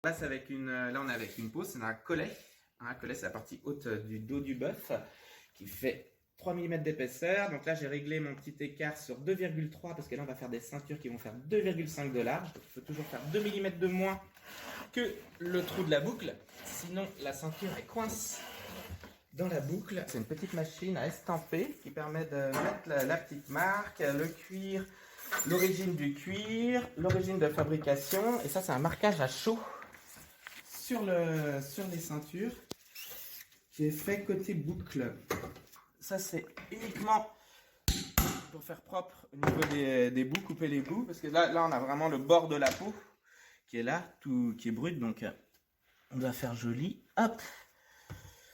Là, là, on est avec une peau, c'est un collet. Un collet, c'est la partie haute du dos du bœuf qui fait 3 mm d'épaisseur. Donc là, j'ai réglé mon petit écart sur 2,3 parce que là, on va faire des ceintures qui vont faire 2,5 de large. Donc, il faut toujours faire 2 mm de moins que le trou de la boucle. Sinon, la ceinture elle coince dans la boucle. C'est une petite machine à estamper qui permet de mettre la petite marque, le cuir, l'origine du cuir, l'origine de fabrication. Et ça, c'est un marquage à chaud sur les ceintures qui est fait côté boucle. Ça, c'est uniquement pour faire propre au niveau des bouts, couper les bouts. Parce que là, on a vraiment le bord de la peau qui est là, qui est brut. Donc, on doit faire joli. Hop!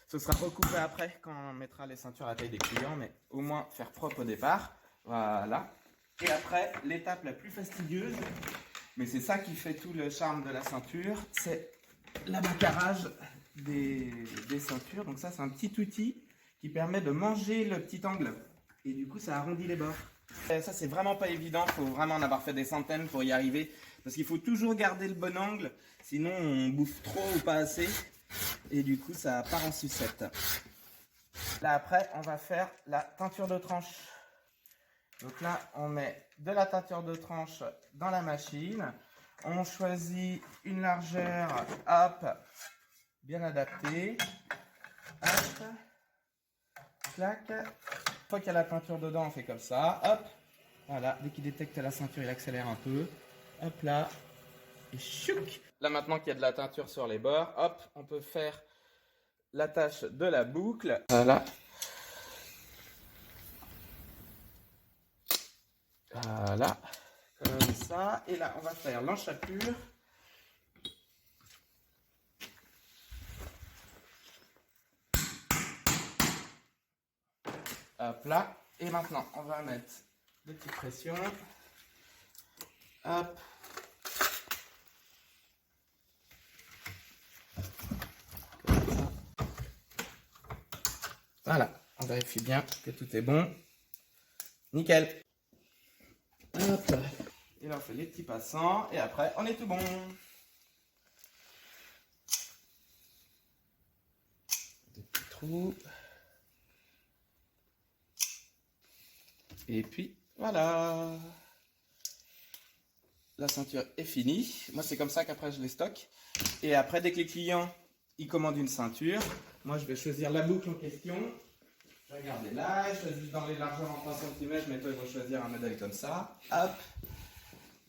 Ce sera recoupé après quand on mettra les ceintures à la taille des clients. Mais au moins faire propre au départ. Voilà. Et après, l'étape la plus fastidieuse, mais c'est ça qui fait tout le charme de la ceinture, c'est l'abacarrage des ceintures. Donc ça, c'est un petit outil qui permet de manger le petit angle. Et du coup, ça arrondit les bords. Et ça, c'est vraiment pas évident. Il faut vraiment en avoir fait des centaines pour y arriver. Parce qu'il faut toujours garder le bon angle. Sinon, on bouffe trop ou pas assez. Et du coup, ça part en sucette. Là, après, on va faire la teinture de tranche. Donc là, on met de la teinture de tranche dans la machine. On choisit une largeur, hop, bien adaptée. Hop, clac. Une fois qu'il y a la peinture dedans, on fait comme ça. Hop, voilà. Dès qu'il détecte la ceinture, il accélère un peu. Hop là, et chouc. Là, maintenant qu'il y a de la teinture sur les bords, hop, on peut faire l'attache de la boucle. Voilà. Voilà, comme ça. Et là, on va faire l'enchapure. Hop là. Et maintenant, on va mettre des petites pressions. Hop. Comme ça. Voilà, on vérifie bien que tout est bon. Nickel. Hop. Et là, on fait les petits passants. Et après, on est tout bon. Des petits trous. Et puis, voilà. La ceinture est finie. Moi, c'est comme ça qu'après, je les stocke. Et après, dès que les clients, ils commandent une ceinture, moi, je vais choisir la boucle en question. Je vais regarder là, je choisis dans les largeurs en 3 cm, mais toi, ils vont choisir un modèle comme ça. Hop.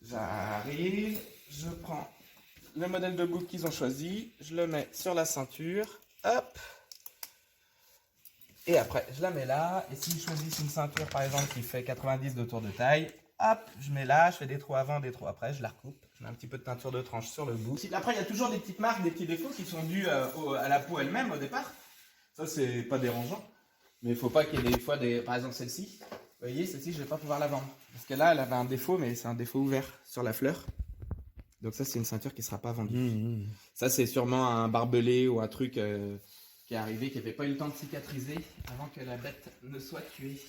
J'arrive, je prends le modèle de boucle qu'ils ont choisi, je le mets sur la ceinture, hop, et après je la mets là, et s'ils choisissent une ceinture par exemple qui fait 90 de tour de taille, hop, je mets là, je fais des trous avant, des trous après, je la recoupe, je mets un petit peu de teinture de tranche sur le bout. Après il y a toujours des petites marques, des petits défauts qui sont dus à la peau elle-même au départ, ça c'est pas dérangeant, mais il faut pas qu'il y ait des fois, par exemple celle-ci. Vous voyez, celle-ci, je vais pas pouvoir la vendre. Parce que là, elle avait un défaut, mais c'est un défaut ouvert sur la fleur. Donc ça, c'est une ceinture qui sera pas vendue. Ça, c'est sûrement un barbelé ou un truc qui est arrivé, qui n'avait pas eu le temps de cicatriser avant que la bête ne soit tuée.